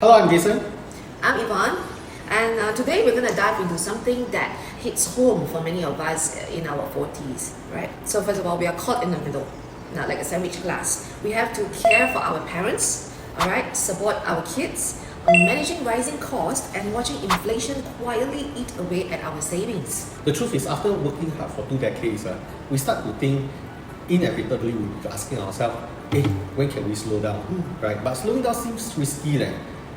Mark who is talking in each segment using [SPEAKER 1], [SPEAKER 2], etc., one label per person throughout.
[SPEAKER 1] Hello, I'm Jason.
[SPEAKER 2] I'm Yvonne, and today we're going to dive into something that hits home for many of us in our 40s, right? So, first of all, we are caught in the middle, now like a sandwich glass. We have to care for our parents, all right, support our kids, managing rising costs, and watching inflation quietly eat away at our savings.
[SPEAKER 1] The truth is, after working hard for 2 decades, we start to think inevitably we'll be asking ourselves, hey, when can we slow down? Right? But slowing down seems risky.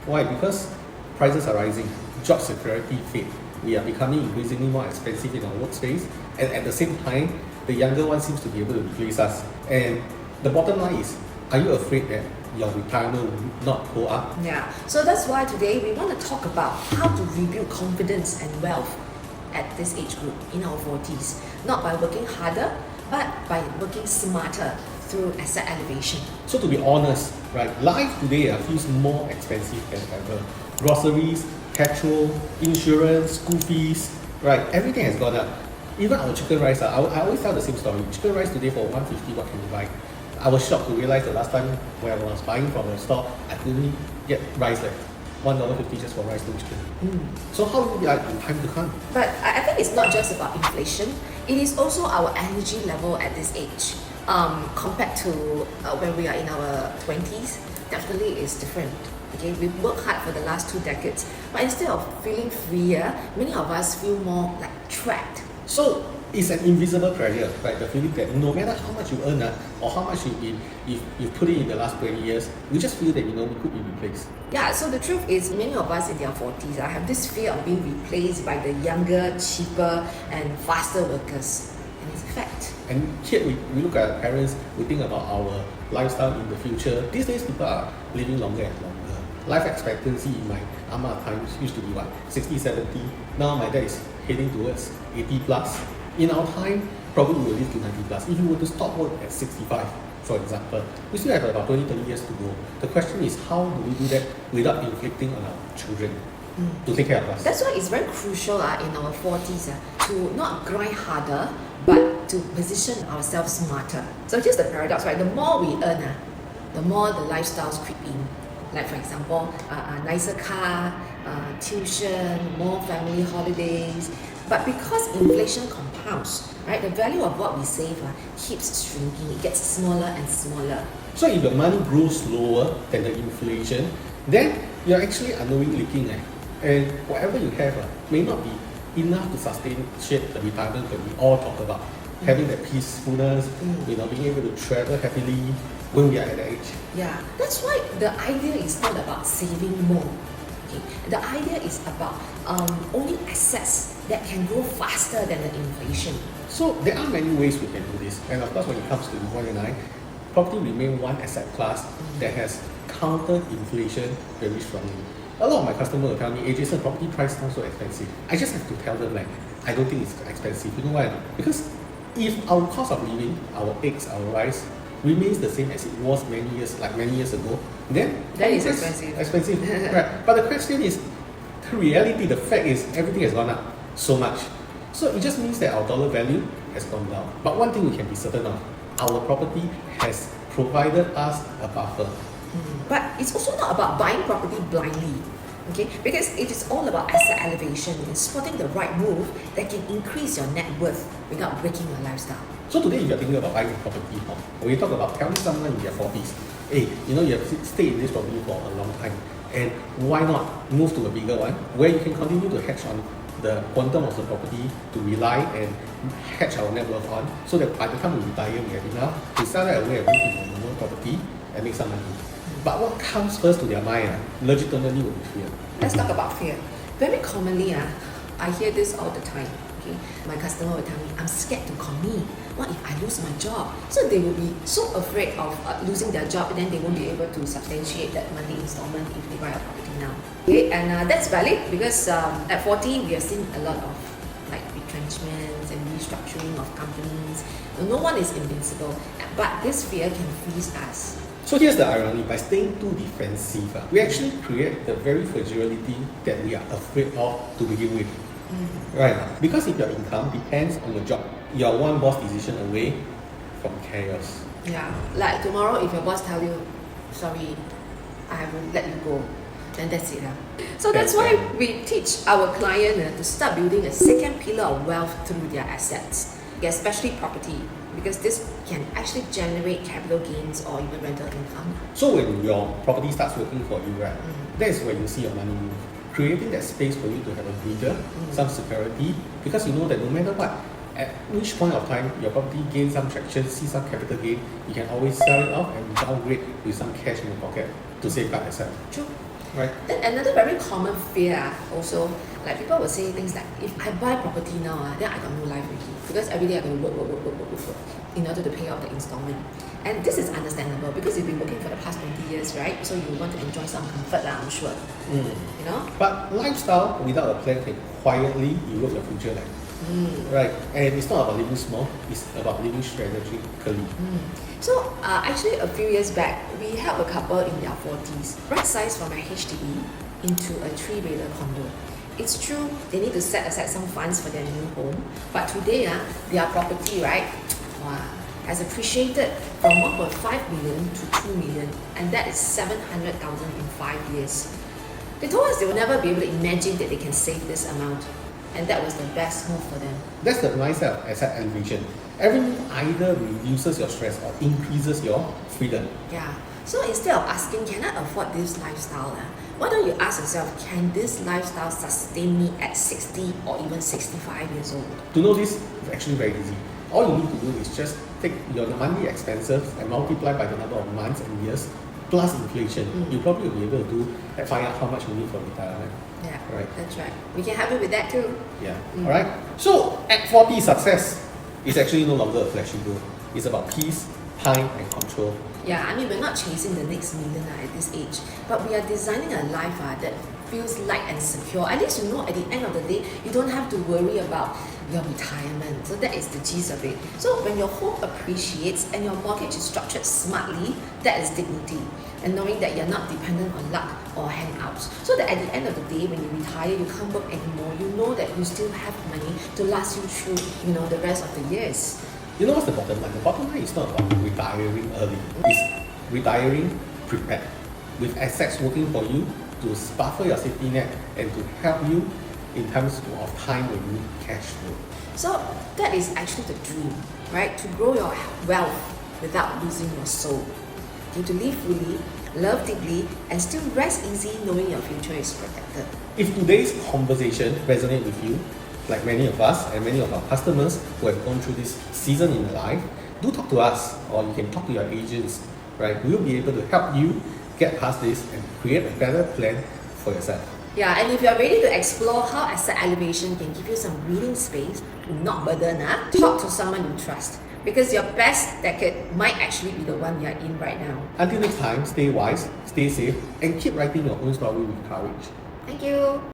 [SPEAKER 1] Why? Because prices are rising, job security fade. We are becoming increasingly more expensive in our workspace, and at the same time, the younger one seems to be able to replace us. And the bottom line is, are you afraid that your retirement will not go up?
[SPEAKER 2] Yeah, so that's why today we want to talk about how to rebuild confidence and wealth at this age group in our 40s, not by working harder, but by working smarter through asset elevation.
[SPEAKER 1] So to be honest, right, life today feels more expensive than ever. Groceries, petrol, insurance, school fees, right, everything has gone up. Even our chicken rice, I always tell the same story. Chicken rice today for $1.50, what can you buy? I was shocked to realize the last time when I was buying from the store, I could only get rice like $1.50 just for rice, no chicken. So how will it be like in time to come?
[SPEAKER 2] But I think it's not just about inflation, it is also our energy level at this age. Compared to when we are in our 20s, definitely is different. Okay, we've worked hard for the last 2 decades, but instead of feeling freer, many of us feel more like trapped.
[SPEAKER 1] So it's an invisible pressure, right? The feeling that no matter how much you earn or how much you've put it in the last 20 years, we just feel that we could be replaced.
[SPEAKER 2] Yeah, so the truth is many of us in their 40s have this fear of being replaced by the younger, cheaper and faster workers. And it's a fact.
[SPEAKER 1] And here we look at our parents, we think about our lifestyle in the future. These days people are living longer and longer. Life expectancy in my ama times used to be 60, 70. Now my dad is heading towards 80 plus. In our time, probably we will live to 90 plus. If you were to stop work at 65, for example, we still have about 20, 30 years to go. The question is, how do we do that without inflicting on our children to take care of us?
[SPEAKER 2] That's why it's very crucial in our 40s to not grind harder, but to position ourselves smarter. So here's the paradox, right? The more we earn, the more the lifestyles creep in. Like for example, a nicer car, tuition, more family holidays. But because inflation compounds, right, the value of what we save keeps shrinking. It gets smaller and smaller.
[SPEAKER 1] So if your money grows slower than the inflation, then you're actually unknowingly leaking. And whatever you have may not be enough to sustain the retirement that we all talk about. Having that peacefulness, being able to travel happily when we are at that age.
[SPEAKER 2] Yeah, that's why the idea is not about saving more. Okay, the idea is about owning assets that can grow faster than the inflation.
[SPEAKER 1] So there are many ways we can do this. And of course, when it comes to Yvonne and I, property remains one asset class that has countered inflation very strongly. A lot of my customers will tell me, hey Jason, property price sounds so expensive. I just have to tell them I don't think it's expensive. You know why? Because if our cost of living, our eggs, our rice, remains the same as it was many years ago, then
[SPEAKER 2] that is expensive.
[SPEAKER 1] Right. But the question is, the reality, the fact is everything has gone up so much. So it just means that our dollar value has gone down. But one thing we can be certain of, our property has provided us a buffer.
[SPEAKER 2] But it's also not about buying property blindly, okay? Because it is all about asset elevation and spotting the right move that can increase your net worth without breaking your lifestyle.
[SPEAKER 1] So today, if you're thinking about buying a property, when you talk about telling someone in their 40s, hey, you have stayed in this property for a long time, and why not move to a bigger one where you can continue to hedge on the quantum of the property to rely and hedge our net worth on, so that by the time we retire, we have enough to sell that away and move into a normal property and make some money. But what comes first to their mind, legitimately, will be fear.
[SPEAKER 2] Let's talk about fear. Very commonly, I hear this all the time. Okay, my customer will tell me, I'm scared to commit. What if I lose my job? So they will be so afraid of losing their job, and then they won't be able to substantiate that monthly installment if they buy a property now. Okay, and that's valid because at 40 we have seen a lot of retrenchments and restructuring of companies. No one is invincible, but this fear can freeze us.
[SPEAKER 1] So here's the irony, by staying too defensive, we actually create the very fragility that we are afraid of to begin with. Right? Because if your income depends on your job, you're one boss decision away from chaos.
[SPEAKER 2] Yeah, like tomorrow if your boss tell you, sorry, I will let you go. And that's it. So that's why we teach our client to start building a second pillar of wealth through their assets, especially property, because this can actually generate capital gains or even rental income.
[SPEAKER 1] So when your property starts working for you, right, that is where you see your money move. Creating that space for you to have a breather, some security, because you know that no matter what, at which point of time your property gains some traction, see some capital gain, you can always sell it off and downgrade with some cash in your pocket to safeguard yourself.
[SPEAKER 2] True.
[SPEAKER 1] Right.
[SPEAKER 2] Then another very common fear also, like people will say things like, if I buy property now, then I got no life already, because every day I got to work in order to pay off the installment. And this is understandable because you've been working for the past 20 years, right? So you want to enjoy some comfort, I'm sure. You know?
[SPEAKER 1] But lifestyle without a plan can quietly erode your future life. Right, and it's not about living small, it's about living strategically.
[SPEAKER 2] So actually a few years back, we helped a couple in their 40s right size from a HDB into a 3-bedder condo. It's true, they need to set aside some funds for their new home, but today their property, right, has appreciated from 1.5 million to 2 million, and that is 700,000 in 5 years. They told us they will never be able to imagine that they can save this amount. And that was the best move for them.
[SPEAKER 1] That's the mindset of asset elevation. Every move either reduces your stress or increases your freedom.
[SPEAKER 2] Yeah. So instead of asking, can I afford this lifestyle? Why don't you ask yourself, can this lifestyle sustain me at 60 or even 65 years old?
[SPEAKER 1] To know this is actually very easy. All you need to do is just take your monthly expenses and multiply by the number of months and years plus inflation. You probably will be able to do and find out how much you need for retirement.
[SPEAKER 2] Yeah,
[SPEAKER 1] right.
[SPEAKER 2] That's right. We can help you with that too.
[SPEAKER 1] Yeah. All right. So at 40, success is actually no longer a flashy goal. It's about peace, time, and control.
[SPEAKER 2] Yeah, I mean, we're not chasing the next million at this age, but we are designing a life that feels light and secure. At least you know at the end of the day, you don't have to worry about your retirement. So that is the gist of it. So when your home appreciates and your mortgage is structured smartly, that is dignity. And knowing that you're not dependent on luck or handouts. So that at the end of the day, when you retire, you can't work anymore. You know that you still have money to last you through, the rest of the years.
[SPEAKER 1] You know what's the bottom line? The bottom line is not about retiring early. It's retiring prepared, with assets working for you to buffer your safety net and to help you in times of time when you need cash flow.
[SPEAKER 2] So that is actually the dream, right? To grow your wealth without losing your soul. To live fully, love deeply, and still rest easy knowing your future is protected.
[SPEAKER 1] If today's conversation resonates with you, like many of us and many of our customers who have gone through this season in life, do talk to us, or you can talk to your agents, right? We'll be able to help you get past this and create a better plan for yourself.
[SPEAKER 2] Yeah, and if you're ready to explore how asset elevation can give you some breathing space, not burden, talk to someone you trust. Because your best decade might actually be the one you're in right now.
[SPEAKER 1] Until next time, stay wise, stay safe, and keep writing your own story with courage.
[SPEAKER 2] Thank you.